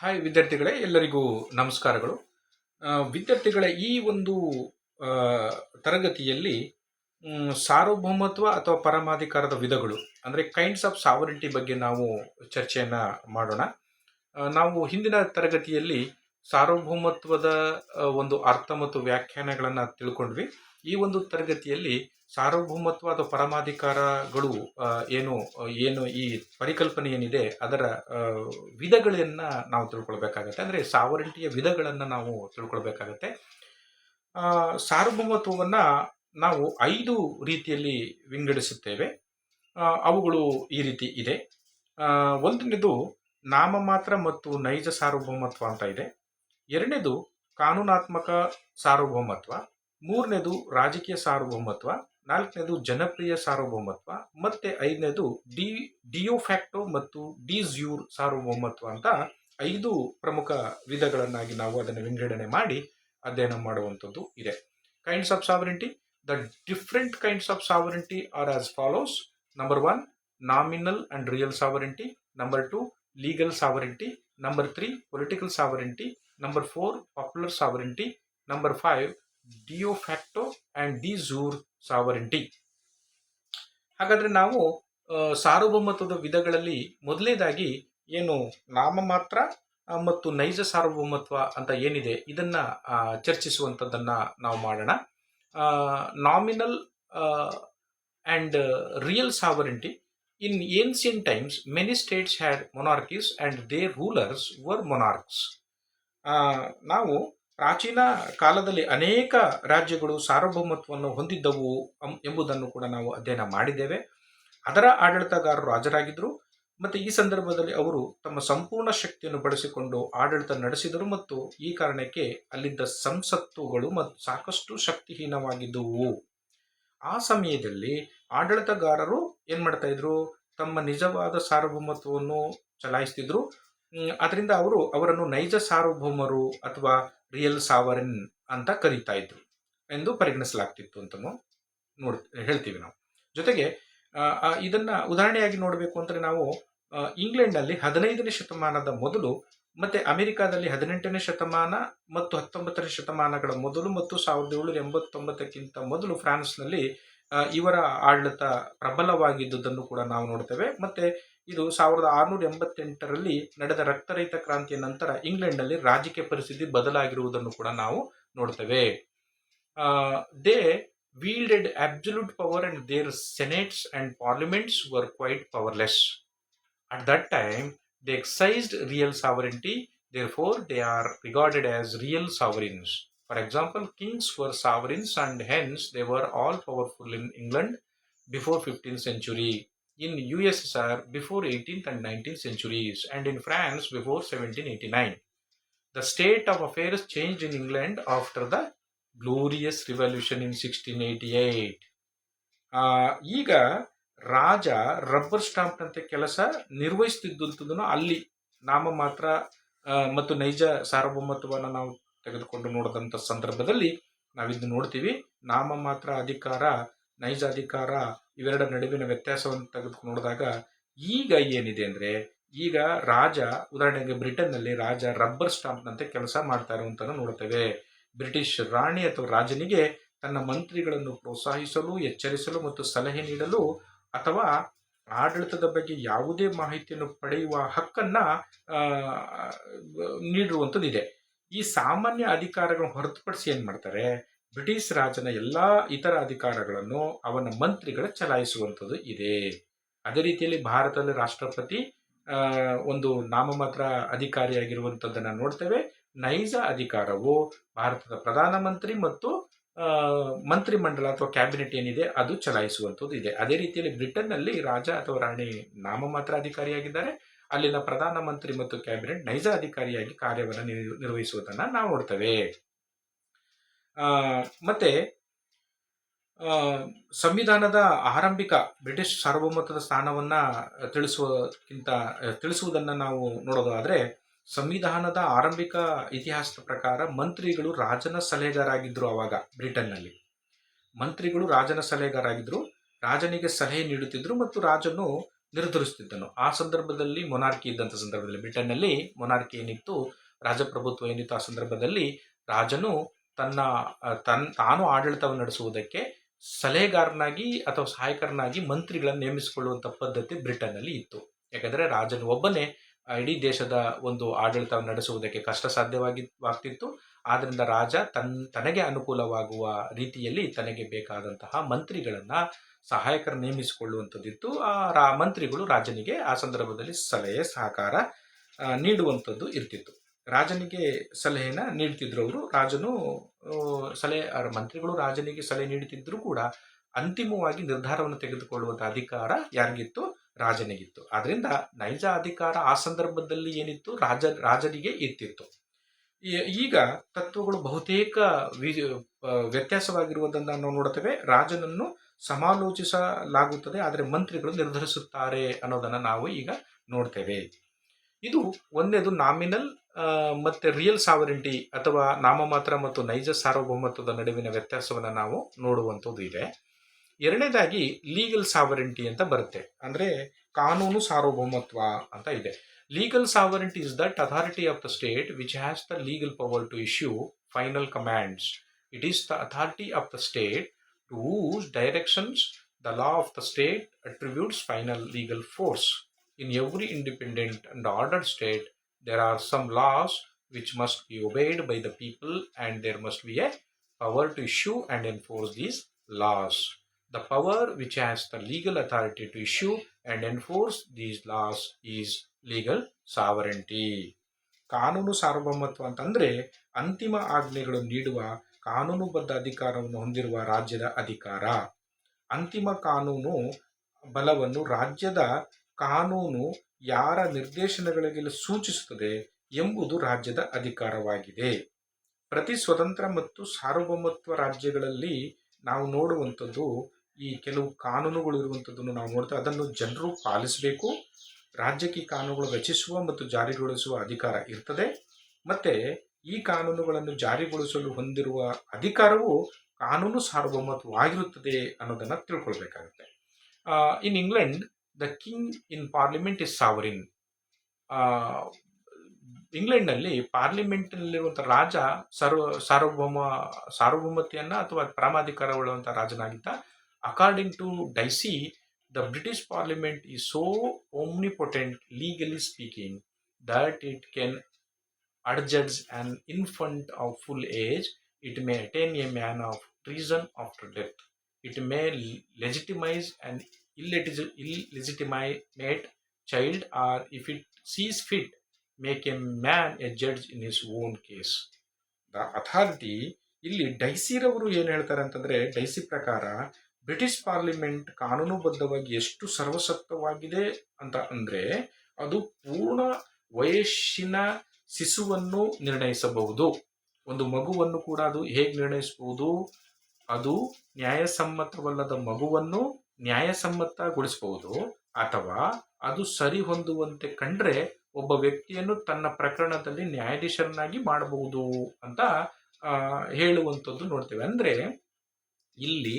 Hi ವಿದ್ಯಾರ್ಥಿಗಳೇ, ಎಲ್ಲರಿಗೂ ನಮಸ್ಕಾರಗಳು. ವಿದ್ಯಾರ್ಥಿಗಳೇ, ಈ ಒಂದು ಆ, ತರಗತಿಯಲ್ಲಿ ಸಾರ್ವಭೌಮತ್ವ ಅಥವಾ ಪರಮಾಧಿಕಾರದ ವಿಧಗಳು ಅಂದರೆ ಕೈಂಡ್ಸ್ ಆಫ್ ಸಾವರಿಟಿ ಬಗ್ಗೆ ನಾವು ಚರ್ಚೆಯನ್ನ ಮಾಡೋಣ. ನಾವು ಹಿಂದಿನ ತರಗತಿಯಲ್ಲಿ ಸಾರ್ವಭೌಮತ್ವದ ಒಂದು ಅರ್ಥ ಮತ್ತು ವ್ಯಾಖ್ಯಾನಗಳನ್ನು ತಿಳ್ಕೊಂಡ್ವಿ. ಈ ಒಂದು ತರಗತಿಯಲ್ಲಿ ಸಾರ್ವಭೌಮತ್ವ ಅಥವಾ ಪರಮಾಧಿಕಾರಗಳು ಏನು ಏನು ಈ ಪರಿಕಲ್ಪನೆ ಏನಿದೆ ಅದರ ವಿಧಗಳನ್ನ ನಾವು ತಿಳ್ಕೊಳ್ಬೇಕಾಗತ್ತೆ. ಅಂದರೆ ಸಾವರಿಟಿಯ ವಿಧಗಳನ್ನು ನಾವು ತಿಳ್ಕೊಳ್ಬೇಕಾಗತ್ತೆ. ಸಾರ್ವಭೌಮತ್ವವನ್ನು ನಾವು 5 ರೀತಿಯಲ್ಲಿ ವಿಂಗಡಿಸುತ್ತೇವೆ. ಅವುಗಳು ಈ ರೀತಿ ಇದೆ. ಒಂದನೇದು ನಾಮಮಾತ್ರ ಮತ್ತು ನೈಜ ಸಾರ್ವಭೌಮತ್ವ ಅಂತ ಇದೆ. ಎರಡನೇದು ಕಾನೂನಾತ್ಮಕ ಸಾರ್ವಭೌಮತ್ವ. ಮೂರನೇದು ರಾಜಕೀಯ ಸಾರ್ವಭೌಮತ್ವ. ನಾಲ್ಕನೇದು ಜನಪ್ರಿಯ ಸಾರ್ವಭೌಮತ್ವ. ಮತ್ತೆ ಐದನೇದು ಡಿಯೋಫ್ಯಾಕ್ಟೋ ಮತ್ತು ಡಿಸ್ಯೂರ್ ಸಾರ್ವಭೌಮತ್ವ ಅಂತ 5 ಪ್ರಮುಖ ವಿಧಗಳನ್ನಾಗಿ ನಾವು ಅದನ್ನು ವಿಂಗಡಣೆ ಮಾಡಿ ಅಧ್ಯಯನ ಮಾಡುವಂಥದ್ದು ಇದೆ. Kinds of sovereignty. The different kinds of sovereignty are as follows. Number 1, nominal and real sovereignty. Number 2, legal sovereignty. Number 3, political sovereignty. Number 4, popular sovereignty. Number 5, de facto and de jure sovereignty. ಹಾಗಾದ್ರೆ ನಾವು ಸಾರ್ವಭೌಮತ್ವದ ವಿಧಗಳಲ್ಲಿ ಮೊದಲನೇದಾಗಿ ಏನು ನಾಮಮಾತ್ರ ಮತ್ತು ನೈಜ ಸಾರ್ವಭೌಮತ್ವ ಅಂತ ಏನಿದೆ ಇದನ್ನ ಚರ್ಚಿಸುವಂಥದ್ದನ್ನ ನಾವು ಮಾಡೋಣ. Nominal and real sovereignty. In ancient times, many states had monarchies and their rulers were monarchs. ನಾವು ಪ್ರಾಚೀನ ಕಾಲದಲ್ಲಿ ಅನೇಕ ರಾಜ್ಯಗಳು ಸಾರ್ವಭೌಮತ್ವವನ್ನು ಹೊಂದಿದ್ದವು ಎಂಬುದನ್ನು ಕೂಡ ನಾವು ಅಧ್ಯಯನ ಮಾಡಿದ್ದೇವೆ. ಅದರ ಆಡಳಿತಗಾರರು ರಾಜರಾಗಿದ್ದರು ಮತ್ತು ಈ ಸಂದರ್ಭದಲ್ಲಿ ಅವರು ತಮ್ಮ ಸಂಪೂರ್ಣ ಶಕ್ತಿಯನ್ನು ಬಳಸಿಕೊಂಡು ಆಡಳಿತ ನಡೆಸಿದರು ಮತ್ತು ಈ ಕಾರಣಕ್ಕೆ ಅಲ್ಲಿದ್ದ ಸಂಸತ್ತುಗಳು ಮತ್ತು ಸಾಕಷ್ಟು ಶಕ್ತಿಹೀನವಾಗಿದ್ದುವು. ಆ ಸಮಯದಲ್ಲಿ ಆಡಳಿತಗಾರರು ಏನ್ ಮಾಡ್ತಾ ಇದ್ರು, ತಮ್ಮ ನಿಜವಾದ ಸಾರ್ವಭೌಮತ್ವವನ್ನು ಚಲಾಯಿಸ್ತಿದ್ರು. ಅದರಿಂದ ಅವರನ್ನು ನೈಜ ಸಾರ್ವಭೌಮರು ಅಥವಾ ರಿಯಲ್ ಸಾವರಿನ್ ಅಂತ ಕರೀತಾ ಇದ್ರು ಎಂದು ಪರಿಗಣಿಸಲಾಗ್ತಿತ್ತು ಅಂತ ಹೇಳ್ತೀವಿ ನಾವು. ಜೊತೆಗೆ ಇದನ್ನ ಉದಾಹರಣೆಯಾಗಿ ನೋಡಬೇಕು ಅಂದ್ರೆ ನಾವು ಇಂಗ್ಲೆಂಡ್ನಲ್ಲಿ 15ನೇ ಶತಮಾನದ ಮೊದಲು ಮತ್ತೆ ಅಮೆರಿಕಾದಲ್ಲಿ 18ನೇ ಶತಮಾನ ಮತ್ತು 19ನೇ ಶತಮಾನಗಳ ಮೊದಲು ಮತ್ತು 1789ಕ್ಕಿಂತ ಮೊದಲು ಫ್ರಾನ್ಸ್ನಲ್ಲಿ ಇವರ ಆಡಳಿತ ಪ್ರಬಲವಾಗಿದ್ದುದನ್ನು ಕೂಡ ನಾವು ನೋಡ್ತೇವೆ. ಮತ್ತೆ ಇದು 1688ರಲ್ಲಿ ನಡೆದ ರಕ್ತರಹಿತ ಕ್ರಾಂತಿಯ ನಂತರ ಇಂಗ್ಲೆಂಡ್ನಲ್ಲಿ ರಾಜಕೀಯ ಪರಿಸ್ಥಿತಿ ಬದಲಾಗಿರುವುದನ್ನು ಕೂಡ ನಾವು ನೋಡ್ತೇವೆ. They wielded absolute power and their senates and parliaments were quite powerless. At that time, they exercised real sovereignty, therefore they are regarded as real sovereigns. For example, kings were sovereigns and hence they were all powerful in England before 15th century, in USSR before 18th and 19th centuries, and in France before 1789. The state of affairs changed in England after the glorious revolution in 1688. ಈಗ ರಾಜ rubber stamp ನಂತೆ ಕೆಲಸ ನಿರ್ವಹಿಸುತ್ತಿದ್ದುದನ್ನು ಅಲ್ಲಿ ನಾಮ ಮಾತ್ರ ಮತ್ತು ನೈಜ ಸಾರ್ವಭೌಮತ್ವವನ್ನು ನಾವು ತೆಗೆದುಕೊಂಡು ನೋಡಿದಂಥ ಸಂದರ್ಭದಲ್ಲಿ ನಾವಿದ್ದು ನೋಡ್ತೀವಿ. ನಾಮ ಮಾತ್ರ ಅಧಿಕಾರ, ನೈಜ ಅಧಿಕಾರ ಇವೆರಡರ ನಡುವಿನ ವ್ಯತ್ಯಾಸವನ್ನು ತೆಗೆದುಕೊಂಡು ನೋಡಿದಾಗ ಈಗ ಏನಿದೆ ಅಂದ್ರೆ, ಈಗ ರಾಜ ಉದಾಹರಣೆಗೆ ಬ್ರಿಟನ್ನಲ್ಲಿ ರಾಜ ರಬ್ಬರ್ ಸ್ಟಾಂಪ್ ನಂತೆ ಕೆಲಸ ಮಾಡ್ತಾ ಇರುವಂತ ನೋಡ್ತೇವೆ. ಬ್ರಿಟಿಷ್ ರಾಣಿ ಅಥವಾ ರಾಜನಿಗೆ ತನ್ನ ಮಂತ್ರಿಗಳನ್ನು ಪ್ರೋತ್ಸಾಹಿಸಲು, ಎಚ್ಚರಿಸಲು ಮತ್ತು ಸಲಹೆ ನೀಡಲು ಅಥವಾ ಆಡಳಿತದ ಬಗ್ಗೆ ಯಾವುದೇ ಮಾಹಿತಿಯನ್ನು ಪಡೆಯುವ ಹಕ್ಕನ್ನ ನೀಡಿರುವಂಥದ್ದಿದೆ. ಈ ಸಾಮಾನ್ಯ ಅಧಿಕಾರಗಳನ್ನು ಹೊರತುಪಡಿಸಿ ಏನ್ ಮಾಡ್ತಾರೆ, ಬ್ರಿಟಿಷ್ ರಾಜನ ಎಲ್ಲಾ ಇತರ ಅಧಿಕಾರಗಳನ್ನು ಅವನ ಮಂತ್ರಿಗಳ ಚಲಾಯಿಸುವಂಥದ್ದು ಇದೆ. ಅದೇ ರೀತಿಯಲ್ಲಿ ಭಾರತದಲ್ಲಿ ರಾಷ್ಟ್ರಪತಿ ಒಂದು ನಾಮಮಾತ್ರ ಅಧಿಕಾರಿಯಾಗಿರುವಂಥದ್ದನ್ನ ನೋಡ್ತೇವೆ. ನೈಜ ಅಧಿಕಾರವು ಭಾರತದ ಪ್ರಧಾನಮಂತ್ರಿ ಮತ್ತು ಮಂತ್ರಿಮಂಡಲ ಅಥವಾ ಕ್ಯಾಬಿನೆಟ್ ಏನಿದೆ ಅದು ಚಲಾಯಿಸುವಂಥದ್ದು ಇದೆ. ಅದೇ ರೀತಿಯಲ್ಲಿ ಬ್ರಿಟನ್ನಲ್ಲಿ ರಾಜ ಅಥವಾ ರಾಣಿ ನಾಮಮಾತ್ರ ಅಧಿಕಾರಿಯಾಗಿದ್ದಾರೆ, ಅಲ್ಲಿನ ಪ್ರಧಾನಮಂತ್ರಿ ಮತ್ತು ಕ್ಯಾಬಿನೆಟ್ ನೈಜ ಅಧಿಕಾರಿಯಾಗಿ ಕಾರ್ಯವನ್ನು ನಿರ್ವಹಿಸುವುದನ್ನು ನಾವು ನೋಡ್ತೇವೆ. ಮತ್ತೆ ಸಂವಿಧಾನದ ಆರಂಭಿಕ ಬ್ರಿಟಿಷ್ ಸಾರ್ವಭೌಮತ್ವದ ಸ್ಥಾನವನ್ನ ತಿಳಿಸುವುದನ್ನು ನಾವು ನೋಡೋದಾದ್ರೆ, ಸಂವಿಧಾನದ ಆರಂಭಿಕ ಇತಿಹಾಸದ ಪ್ರಕಾರ ಮಂತ್ರಿಗಳು ರಾಜನ ಸಲಹೆಗಾರಾಗಿದ್ದರು. ಆವಾಗ ಬ್ರಿಟನ್ನಲ್ಲಿ ಮಂತ್ರಿಗಳು ರಾಜನ ಸಲಹೆಗಾರಾಗಿದ್ದರು, ರಾಜನಿಗೆ ಸಲಹೆ ನೀಡುತ್ತಿದ್ರು ಮತ್ತು ರಾಜನು ನಿರ್ಧರಿಸುತ್ತಿದ್ದನು. ಆ ಸಂದರ್ಭದಲ್ಲಿ ಮೊನಾರ್ಕಿ ಇದ್ದಂಥ ಸಂದರ್ಭದಲ್ಲಿ, ಬ್ರಿಟನ್ನಲ್ಲಿ ಮೊನಾರ್ಕಿ ಏನಿತ್ತು, ರಾಜಪ್ರಭುತ್ವ ಏನಿತ್ತು, ಆ ಸಂದರ್ಭದಲ್ಲಿ ರಾಜನು ತಾನು ಆಡಳಿತವನ್ನು ನಡೆಸುವುದಕ್ಕೆ ಸಲಹೆಗಾರನಾಗಿ ಅಥವಾ ಸಹಾಯಕರನಾಗಿ ಮಂತ್ರಿಗಳನ್ನು ನೇಮಿಸಿಕೊಳ್ಳುವಂಥ ಪದ್ಧತಿ ಬ್ರಿಟನ್ನಲ್ಲಿ ಇತ್ತು. ಯಾಕಂದರೆ ರಾಜನು ಒಬ್ಬನೇ ಇಡೀ ದೇಶದ ಒಂದು ಆಡಳಿತವನ್ನು ನಡೆಸುವುದಕ್ಕೆ ಕಷ್ಟ ಸಾಧ್ಯವಾಗ್ತಿತ್ತು. ಆದ್ದರಿಂದ ರಾಜ ತನಗೆ ಅನುಕೂಲವಾಗುವ ರೀತಿಯಲ್ಲಿ ತನಗೆ ಬೇಕಾದಂತಹ ಮಂತ್ರಿಗಳನ್ನು ಸಹಾಯಕರ ನೇಮಿಸಿಕೊಳ್ಳುವಂಥದ್ದಿತ್ತು. ಆ ಮಂತ್ರಿಗಳು ರಾಜನಿಗೆ ಆ ಸಂದರ್ಭದಲ್ಲಿ ಸಲಹೆ ಸಹಕಾರ ನೀಡುವಂಥದ್ದು ಇರ್ತಿತ್ತು. ರಾಜನಿಗೆ ಸಲಹೆನ ನೀಡ್ತಿದ್ರು ಅವರು. ರಾಜನು ಮಂತ್ರಿಗಳು ರಾಜನಿಗೆ ಸಲಹೆ ನೀಡುತ್ತಿದ್ದರೂ ಕೂಡ ಅಂತಿಮವಾಗಿ ನಿರ್ಧಾರವನ್ನು ತೆಗೆದುಕೊಳ್ಳುವಂಥ ಅಧಿಕಾರ ಯಾರಿಗಿತ್ತು? ರಾಜನಿಗಿತ್ತು. ಆದ್ರಿಂದ ನೈಜ ಅಧಿಕಾರ ಆ ಸಂದರ್ಭದಲ್ಲಿ ಏನಿತ್ತು, ರಾಜನಿಗೆ ಇರ್ತಿತ್ತು. ಈಗ ತತ್ವಗಳು ಬಹುತೇಕ ವ್ಯತ್ಯಾಸವಾಗಿರುವುದನ್ನು ನಾವು ನೋಡುತ್ತೇವೆ. ರಾಜನನ್ನು ಸಮಾಲೋಚಿಸಲಾಗುತ್ತದೆ, ಆದರೆ ಮಂತ್ರಿಗಳು ನಿರ್ಧರಿಸುತ್ತಾರೆ ಅನ್ನೋದನ್ನು ನಾವು ಈಗ ನೋಡ್ತೇವೆ. ಇದು ಒಂದನೇದು ನಾಮಿನಲ್ ಮತ್ತೆ ರಿಯಲ್ ಸಾವರಿಂಟಿ ಅಥವಾ ನಾಮಮಾತ್ರ ಮತ್ತು ನೈಜ ಸಾರ್ವಭೌಮತ್ವದ ನಡುವಿನ ವ್ಯತ್ಯಾಸವನ್ನು ನಾವು ನೋಡುವಂಥದ್ದು ಇದೆ. ಎರಡನೇದಾಗಿ ಲೀಗಲ್ ಸಾವರಿಂಟಿ ಅಂತ ಬರುತ್ತೆ, ಅಂದರೆ ಕಾನೂನು ಸಾರ್ವಭೌಮತ್ವ ಅಂತ ಇದೆ. Legal sovereignty is that authority of the state which has the legal power to issue final commands. It is the authority of the state to whose directions the law of the state attributes final legal force. In every independent and ordered state, there are some laws which must be obeyed by the people, and there must be a power to issue and enforce these laws. The power which has the legal authority to issue and enforce these laws is legal ಸಾವರೆಂಟಿ. ಕಾನೂನು ಸಾರ್ವಭೌಮತ್ವ ಅಂತಂದರೆ ಅಂತಿಮ ಆಜ್ಞೆಗಳು ನೀಡುವ ಕಾನೂನುಬದ್ಧ ಅಧಿಕಾರವನ್ನು ಹೊಂದಿರುವ ರಾಜ್ಯದ ಅಧಿಕಾರ. ಅಂತಿಮ ಕಾನೂನು ಬಲವನ್ನು ರಾಜ್ಯದ ಕಾನೂನು ಯಾರ ನಿರ್ದೇಶನಗಳಿಗೆ ಸೂಚಿಸುತ್ತದೆ ಎಂಬುದು ರಾಜ್ಯದ ಅಧಿಕಾರವಾಗಿದೆ. ಪ್ರತಿ ಸ್ವತಂತ್ರ ಮತ್ತು ಸಾರ್ವಭೌಮತ್ವ ರಾಜ್ಯಗಳಲ್ಲಿ ನಾವು ನೋಡುವಂಥದ್ದು ಈ ಕೆಲವು ಕಾನೂನುಗಳು ಇರುವಂಥದ್ದನ್ನು ನಾವು ನೋಡ್ತೇವೆ. ಅದನ್ನು ಜನರು ಪಾಲಿಸಬೇಕು. ರಾಜ್ಯಕ್ಕೆ ಕಾನೂನುಗಳು ರಚಿಸುವ ಮತ್ತು ಜಾರಿಗೊಳಿಸುವ ಅಧಿಕಾರ ಇರ್ತದೆ. ಮತ್ತು ಈ ಕಾನೂನುಗಳನ್ನು ಜಾರಿಗೊಳಿಸಲು ಹೊಂದಿರುವ ಅಧಿಕಾರವು ಕಾನೂನು ಸಾರ್ವಭೌಮತ್ವವಾಗಿರುತ್ತದೆ ಅನ್ನೋದನ್ನು ತಿಳ್ಕೊಳ್ಬೇಕಾಗುತ್ತೆ. In England the king in parliament is sovereign. ಇಂಗ್ಲೆಂಡ್ನಲ್ಲಿ ಪಾರ್ಲಿಮೆಂಟ್ನಲ್ಲಿರುವಂಥ ರಾಜ ಸಾರ್ವಭೌಮತೆಯನ್ನು ಅಥವಾ ಪರಮಾಧಿಕಾರವುಳ್ಳುವಂಥ ರಾಜನಾಗಿದ್ದ. According to Dicey, the British Parliament is so omnipotent, legally speaking, that it can adjudge an infant of full age. It may attain a man of treason after death. It may legitimize an illegitimate child, or if it sees fit, make a man a judge in his own case. The authority, ಇಲ್ಲಿ ಡೈಸಿರವರು ಏನು ಹೇಳ್ತಾರೆ ಅಂತಂದರೆ, daisy ಪ್ರಕಾರ British parliament ಕಾನೂನುಬದ್ಧವಾಗಿ ಎಷ್ಟು ಸರ್ವಸತ್ತವಾಗಿದೆ ಅಂತ ಅಂದರೆ, ಅದು ಪೂರ್ಣ ವಯಸ್ಸಿನ ಶಿಶುವನ್ನು ನಿರ್ಣಯಿಸಬಹುದು. ಒಂದು ಮಗುವನ್ನು ಕೂಡ ಅದು ಹೇಗೆ ನಿರ್ಣಯಿಸಬಹುದು? ಅದು ನ್ಯಾಯಸಮ್ಮತವಲ್ಲದ ಮಗುವನ್ನು ನ್ಯಾಯಸಮ್ಮತಗೊಳಿಸಬಹುದು, ಅಥವಾ ಅದು ಸರಿ ಹೊಂದುವಂತೆ ಕಂಡ್ರೆ ಒಬ್ಬ ವ್ಯಕ್ತಿಯನ್ನು ತನ್ನ ಪ್ರಕರಣದಲ್ಲಿ ನ್ಯಾಯಾಧೀಶರನ್ನಾಗಿ ಮಾಡಬಹುದು ಅಂತ ಹೇಳುವಂಥದ್ದು ನೋಡ್ತೇವೆ. ಅಂದರೆ ಇಲ್ಲಿ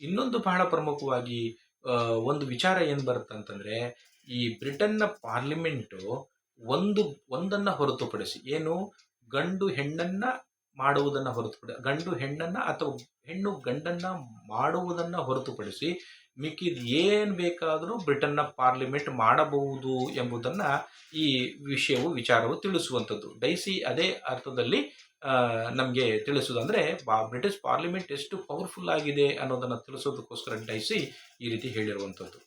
ಇನ್ನೊಂದು ಬಹಳ ಪ್ರಮುಖವಾಗಿ ಒಂದು ವಿಚಾರ ಏನು ಬರುತ್ತೆ ಅಂತಂದರೆ, ಈ ಬ್ರಿಟನ್ನ ಪಾರ್ಲಿಮೆಂಟು ಒಂದನ್ನು ಹೊರತುಪಡಿಸಿ, ಏನು ಗಂಡು ಹೆಣ್ಣನ್ನು ಮಾಡುವುದನ್ನು ಹೊರತುಪಡಿಸಿ, ಗಂಡು ಹೆಣ್ಣನ್ನು ಅಥವಾ ಹೆಣ್ಣು ಗಂಡನ್ನು ಮಾಡುವುದನ್ನು ಹೊರತುಪಡಿಸಿ ಮಿಕ್ಕಿದ ಏನು ಬೇಕಾದರೂ ಬ್ರಿಟನ್ನ ಪಾರ್ಲಿಮೆಂಟ್ ಮಾಡಬಹುದು ಎಂಬುದನ್ನು ಈ ವಿಚಾರವು ತಿಳಿಸುವಂಥದ್ದು. ಡೈಸಿ ಅದೇ ಅರ್ಥದಲ್ಲಿ ನಮಗೆ ತಿಳಿಸೋದಂದರೆ, ಬ್ರಿಟಿಷ್ ಪಾರ್ಲಿಮೆಂಟ್ ಎಷ್ಟು ಪವರ್ಫುಲ್ ಆಗಿದೆ ಅನ್ನೋದನ್ನು ತಿಳಿಸೋದಕ್ಕೋಸ್ಕರ ಡೈಸಿ ಈ ರೀತಿ ಹೇಳಿರುವಂಥದ್ದು.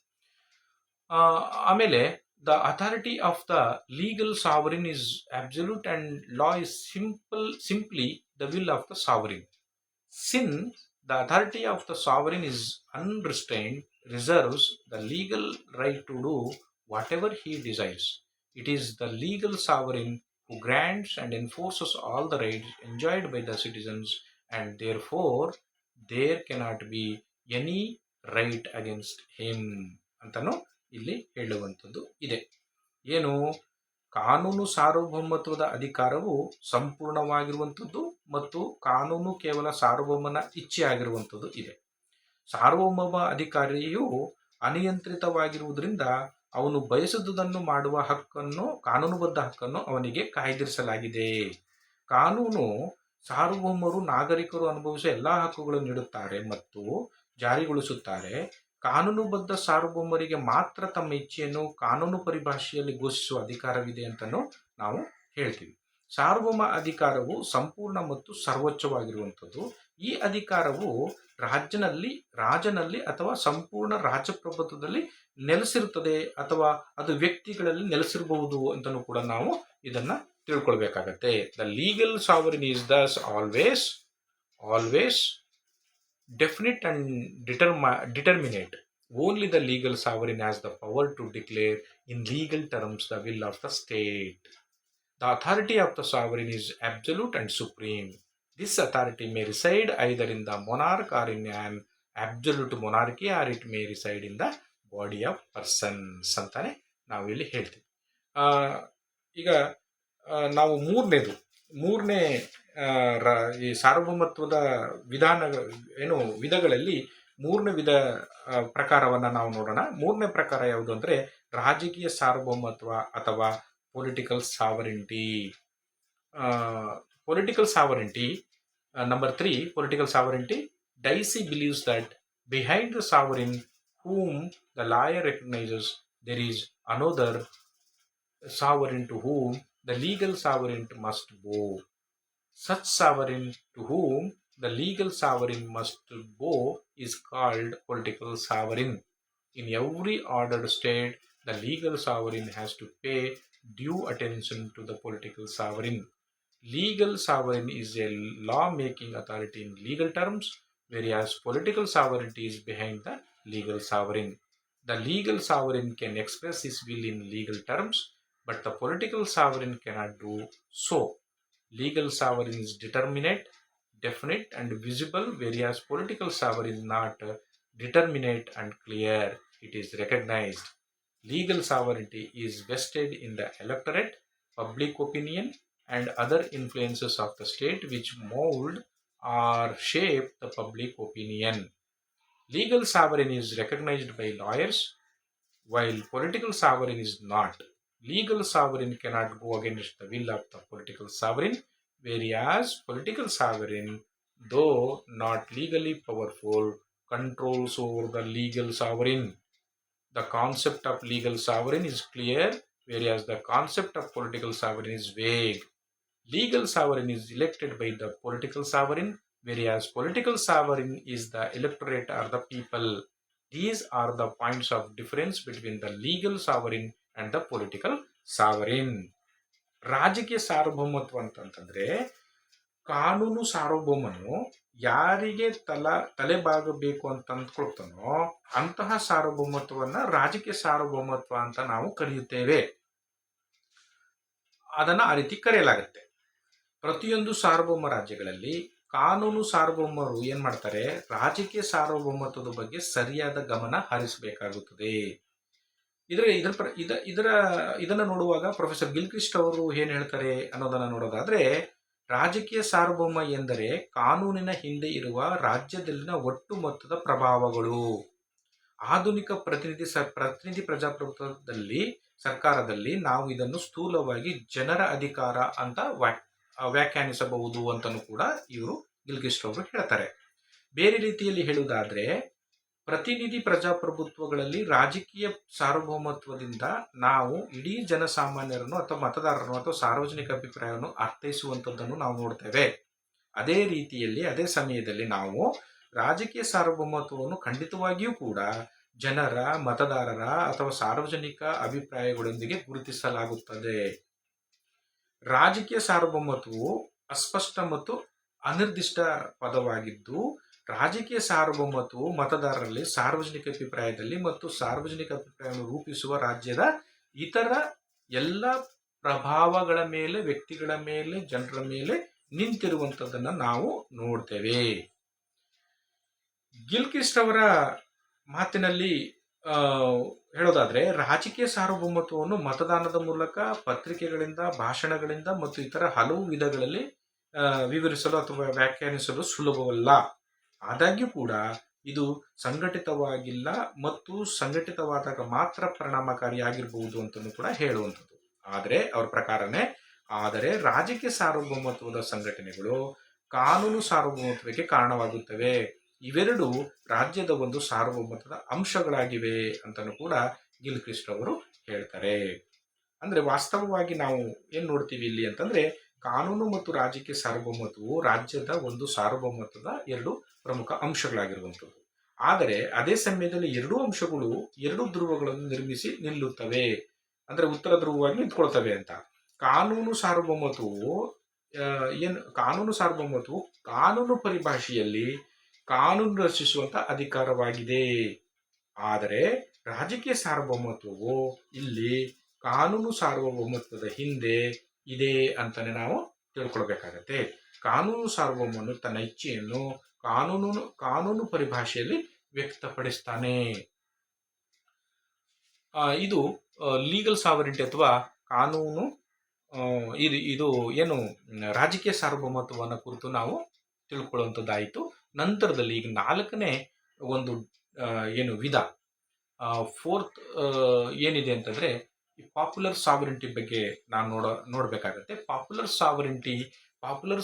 ಆಮೇಲೆ the authority of the legal sovereign is absolute and law is simply the will of the sovereign. Since the authority of the sovereign is unrestrained, reserves the legal right to do whatever he desires. It is the legal sovereign who grants and enforces all the rights enjoyed by the citizens, and therefore there cannot be any right against him ಅಂತನೂ ಇಲ್ಲಿ ಹೇಳುವಂಥದ್ದು ಇದೆ. ಏನು? ಕಾನೂನು ಸಾರ್ವಭೌಮತ್ವದ ಅಧಿಕಾರವು ಸಂಪೂರ್ಣವಾಗಿರುವಂಥದ್ದು ಮತ್ತು ಕಾನೂನು ಕೇವಲ ಸಾರ್ವಭೌಮನ ಇಚ್ಛೆ ಆಗಿರುವಂಥದ್ದು ಇದೆ. ಸಾರ್ವಭೌಮ ಅಧಿಕಾರಿಯು ಅನಿಯಂತ್ರಿತವಾಗಿರುವುದರಿಂದ ಅವನು ಬಯಸಿದುದನ್ನು ಮಾಡುವ ಹಕ್ಕನ್ನು, ಕಾನೂನುಬದ್ಧ ಹಕ್ಕನ್ನು ಅವನಿಗೆ ಕಾಯ್ದಿರಿಸಲಾಗಿದೆ. ಕಾನೂನು ಸಾರ್ವಭೌಮರು ನಾಗರಿಕರು ಅನುಭವಿಸುವ ಎಲ್ಲಾ ಹಕ್ಕುಗಳನ್ನು ನೀಡುತ್ತಾರೆ ಮತ್ತು ಜಾರಿಗೊಳಿಸುತ್ತಾರೆ. ಕಾನೂನುಬದ್ಧ ಸಾರ್ವಭೌಮರಿಗೆ ಮಾತ್ರ ತಮ್ಮ ಇಚ್ಛೆಯನ್ನು ಕಾನೂನು ಪರಿಭಾಷೆಯಲ್ಲಿ ಘೋಷಿಸುವ ಅಧಿಕಾರವಿದೆ ಅಂತಲೂ ನಾವು ಹೇಳ್ತೀವಿ. ಸಾರ್ವಭೌಮ ಅಧಿಕಾರವು ಸಂಪೂರ್ಣ ಮತ್ತು ಸರ್ವೋಚ್ಚವಾಗಿರುವಂಥದ್ದು. ಈ ಅಧಿಕಾರವು ರಾಜನಲ್ಲಿ ಅಥವಾ ಸಂಪೂರ್ಣ ರಾಜಪ್ರಭುತ್ವದಲ್ಲಿ ನೆಲೆಸಿರುತ್ತದೆ, ಅಥವಾ ಅದು ವ್ಯಕ್ತಿಗಳಲ್ಲಿ ನೆಲೆಸಿರಬಹುದು ಅಂತಲೂ ಕೂಡ ನಾವು ಇದನ್ನ ತಿಳ್ಕೊಳ್ಬೇಕಾಗತ್ತೆ. The legal sovereign is thus always definite and determinate. Only the legal sovereign has the power to declare in legal terms the will of the state. The authority of the sovereign is absolute and supreme. This authority may reside either in the monarch or in an absolute monarchy, or it may reside in the body of persons ಅಂತಾನೆ ನಾವು ಇಲ್ಲಿ ಹೇಳ್ತೀವಿ. ಈಗ ನಾವು ಮೂರನೇ ಈ ಸಾರ್ವಭೌಮತ್ವದ ವಿಧಗಳಲ್ಲಿ ಮೂರನೇ ವಿಧ ಪ್ರಕಾರವನ್ನ ನಾವು ನೋಡೋಣ. ಮೂರನೇ ಪ್ರಕಾರ ಯಾವುದು ಅಂದ್ರೆ ರಾಜಕೀಯ ಸಾರ್ವಭೌಮತ್ವ ಅಥವಾ political ಸಾವರಿಂಟಿ. Number 3, political sovereignty. Dicey believes that behind the sovereign whom the lawyer recognizes, there is another sovereign to whom the legal sovereign must bow. Such sovereign to whom the legal sovereign must bow is called political sovereign. In every ordered state, the legal sovereign has to pay due attention to the political sovereign. Legal sovereign is a law-making authority in legal terms, whereas political sovereignty is behind the legal sovereign. The legal sovereign can express his will in legal terms, but the political sovereign cannot do so. Legal sovereign is determinate, definite, and visible, whereas political sovereign is not determinate and clear. It is recognized. Legal sovereignty is vested in the electorate, public opinion, and other influences of the state which mold or shape the public opinion. Legal sovereign is recognized by lawyers, while political sovereign is not. Legal sovereign cannot go against the will of the political sovereign, whereas political sovereign, though not legally powerful, controls over the legal sovereign. The concept of legal sovereign is clear, whereas the concept of political sovereign is vague. Legal sovereign is elected by the political sovereign, whereas political sovereign is the electorate or the people. These are the points of difference between the legal sovereign and the political sovereign. ರಾಜಕೀಯ ಸಾರ್ವಭೌಮತ್ವ ಅಂತಂದ್ರೆ ಕಾನೂನು ಸಾರ್ವಭೌಮನು ಯಾರಿಗೆ ತಲೆಬಾಗಬೇಕು ಅಂತ ಅಂದ್ಕೊಳ್ತಾನೋ ಅಂತಹ ಸಾರ್ವಭೌಮತ್ವವನ್ನ ರಾಜಕೀಯ ಸಾರ್ವಭೌಮತ್ವ ಅಂತ ನಾವು ಕರೆಯುತ್ತೇವೆ. ಅದನ್ನ ಆ ರೀತಿ ಕರೆಯಲಾಗುತ್ತೆ. ಪ್ರತಿಯೊಂದು ಸಾರ್ವಭೌಮ ರಾಜ್ಯಗಳಲ್ಲಿ ಕಾನೂನು ಸಾರ್ವಭೌಮರು ಏನ್ ಮಾಡ್ತಾರೆ, ರಾಜಕೀಯ ಸಾರ್ವಭೌಮತ್ವದ ಬಗ್ಗೆ ಸರಿಯಾದ ಗಮನ ಹರಿಸಬೇಕಾಗುತ್ತದೆ. ಇದನ್ನ ನೋಡುವಾಗ ಪ್ರೊಫೆಸರ್ ಗಿಲ್ಕ್ರಿಸ್ಟ್ ಅವರು ಏನ್ ಹೇಳ್ತಾರೆ ಅನ್ನೋದನ್ನ ನೋಡೋದಾದ್ರೆ, ರಾಜಕೀಯ ಸಾರ್ವಭೌಮ ಎಂದರೆ ಕಾನೂನಿನ ಹಿಂದೆ ಇರುವ ರಾಜ್ಯದಲ್ಲಿನ ಒಟ್ಟು ಮೊತ್ತದ ಪ್ರಭಾವಗಳು. ಆಧುನಿಕ ಪ್ರತಿನಿಧಿ ಪ್ರಜಾಪ್ರಭುತ್ವದಲ್ಲಿ ಸರ್ಕಾರದಲ್ಲಿ ನಾವು ಇದನ್ನು ಸ್ಥೂಲವಾಗಿ ಜನರ ಅಧಿಕಾರ ಅಂತ ವ್ಯಾಖ್ಯಾನಿಸಬಹುದು ಅಂತಲೂ ಕೂಡ ಇವರು ಗಿಲ್ಕ್ರಿಸ್ಟ್ ಅವರು ಹೇಳ್ತಾರೆ. ಬೇರೆ ರೀತಿಯಲ್ಲಿ ಹೇಳುವುದಾದ್ರೆ, ಪ್ರತಿನಿಧಿ ಪ್ರಜಾಪ್ರಭುತ್ವಗಳಲ್ಲಿ ರಾಜಕೀಯ ಸಾರ್ವಭೌಮತ್ವದಿಂದ ನಾವು ಇಡೀ ಜನಸಾಮಾನ್ಯರನ್ನು ಅಥವಾ ಮತದಾರರನ್ನು ಅಥವಾ ಸಾರ್ವಜನಿಕ ಅಭಿಪ್ರಾಯವನ್ನು ಅರ್ಥೈಸುವಂಥದ್ದನ್ನು ನಾವು ನೋಡ್ತೇವೆ. ಅದೇ ರೀತಿಯಲ್ಲಿ ಅದೇ ಸಮಯದಲ್ಲಿ ನಾವು ರಾಜಕೀಯ ಸಾರ್ವಭೌಮತ್ವವನ್ನು ಖಂಡಿತವಾಗಿಯೂ ಕೂಡ ಜನರ, ಮತದಾರರ ಅಥವಾ ಸಾರ್ವಜನಿಕ ಅಭಿಪ್ರಾಯಗಳೊಂದಿಗೆ ಗುರುತಿಸಲಾಗುತ್ತದೆ. ರಾಜಕೀಯ ಸಾರ್ವಭೌಮತ್ವವು ಅಸ್ಪಷ್ಟ ಮತ್ತು ಅನಿರ್ದಿಷ್ಟ ಪದವಾಗಿದ್ದು, ರಾಜಕೀಯ ಸಾರ್ವಭೌಮತ್ವವು ಮತದಾರರಲ್ಲಿ ಸಾರ್ವಜನಿಕ ಅಭಿಪ್ರಾಯದಲ್ಲಿ ಮತ್ತು ಸಾರ್ವಜನಿಕ ಅಭಿಪ್ರಾಯವನ್ನು ರೂಪಿಸುವ ರಾಜ್ಯದ ಇತರ ಎಲ್ಲ ಪ್ರಭಾವಗಳ ಮೇಲೆ, ವ್ಯಕ್ತಿಗಳ ಮೇಲೆ, ಜನರ ಮೇಲೆ ನಿಂತಿರುವಂಥದ್ದನ್ನು ನಾವು ನೋಡ್ತೇವೆ. ಗಿಲ್ಕ್ರಿಸ್ಟ್ ಅವರ ಮಾತಿನಲ್ಲಿ ಹೇಳೋದಾದ್ರೆ, ರಾಜಕೀಯ ಸಾರ್ವಭೌಮತ್ವವನ್ನು ಮತದಾನದ ಮೂಲಕ, ಪತ್ರಿಕೆಗಳಿಂದ, ಭಾಷಣಗಳಿಂದ ಮತ್ತು ಇತರ ಹಲವು ವಿಧಗಳಲ್ಲಿ ವಿವರಿಸಲು ಅಥವಾ ವ್ಯಾಖ್ಯಾನಿಸಲು ಸುಲಭವಲ್ಲ. ಆದಾಗ್ಯೂ ಕೂಡ ಇದು ಸಂಘಟಿತವಾಗಿಲ್ಲ ಮತ್ತು ಸಂಘಟಿತವಾದಾಗ ಮಾತ್ರ ಪರಿಣಾಮಕಾರಿಯಾಗಿರಬಹುದು ಅಂತಲೂ ಕೂಡ ಹೇಳುವಂಥದ್ದು. ಆದರೆ ಅವ್ರ ಪ್ರಕಾರನೇ ರಾಜಕೀಯ ಸಾರ್ವಭೌಮತ್ವದ ಸಂಘಟನೆಗಳು ಕಾನೂನು ಸಾರ್ವಭೌಮತ್ವಕ್ಕೆ ಕಾರಣವಾಗುತ್ತವೆ. ಇವೆರಡು ರಾಜ್ಯದ ಒಂದು ಸಾರ್ವಭೌಮತ್ವದ ಅಂಶಗಳಾಗಿವೆ ಅಂತಲೂ ಕೂಡ ಗಿಲ್ಕ್ರಿಸ್ಟ್ ಅವರು ಹೇಳ್ತಾರೆ. ಅಂದ್ರೆ ವಾಸ್ತವವಾಗಿ ನಾವು ಏನ್ ನೋಡ್ತೀವಿ ಇಲ್ಲಿ ಅಂತಂದ್ರೆ, ಕಾನೂನು ಮತ್ತು ರಾಜಕೀಯ ಸಾರ್ವಭೌಮತ್ವವು ರಾಜ್ಯದ ಒಂದು ಸಾರ್ವಭೌಮತ್ವದ ಎರಡು ಪ್ರಮುಖ ಅಂಶಗಳಾಗಿರುವಂಥದ್ದು. ಆದರೆ ಅದೇ ಸಮಯದಲ್ಲಿ ಎರಡೂ ಅಂಶಗಳು ಎರಡು ಧ್ರುವಗಳನ್ನು ನಿರ್ಮಿಸಿ ನಿಲ್ಲುತ್ತವೆ, ಅಂದ್ರೆ ಉತ್ತರ ಧ್ರುವವಾಗಿ ನಿಂತ್ಕೊಳ್ತವೆ ಅಂತ. ಕಾನೂನು ಸಾರ್ವಭೌಮತ್ವವು ಕಾನೂನು ಪರಿಭಾಷೆಯಲ್ಲಿ ಕಾನೂನು ರಚಿಸುವಂತ ಅಧಿಕಾರವಾಗಿದೆ. ಆದರೆ ರಾಜಕೀಯ ಸಾರ್ವಭೌಮತ್ವವು ಇಲ್ಲಿ ಕಾನೂನು ಸಾರ್ವಭೌಮತ್ವದ ಹಿಂದೆ ಇದೆ ಅಂತಾನೆ ನಾವು ತಿಳ್ಕೊಳ್ಬೇಕಾಗತ್ತೆ. ಕಾನೂನು ಸಾರ್ವಭೌಮನು ತನ್ನ ಇಚ್ಛೆಯನ್ನು ಕಾನೂನು ಪರಿಭಾಷೆಯಲ್ಲಿ ವ್ಯಕ್ತಪಡಿಸ್ತಾನೆ. ಇದು ಲೀಗಲ್ ಸಾವರಿಟಿ ಅಥವಾ ಕಾನೂನು ಇದು ಏನು ರಾಜಕೀಯ ಸಾರ್ವಭೌಮತ್ವವನ್ನು ಕುರಿತು ನಾವು ತಿಳ್ಕೊಳ್ಳುವಂಥದ್ದಾಯಿತು. ನಂತರದಲ್ಲಿ ಈಗ ನಾಲ್ಕನೇ ಒಂದು ಏನು ವಿಧ, ಫೋರ್ತ್ ಏನಿದೆ ಅಂತಂದ್ರೆ ಪಾಪ್ಯುಲರ್ ಸಾವರಿಟಿ ಬಗ್ಗೆ ನಾವು ನೋಡಬೇಕಾಗತ್ತೆ. ಪಾಪ್ಯುಲರ್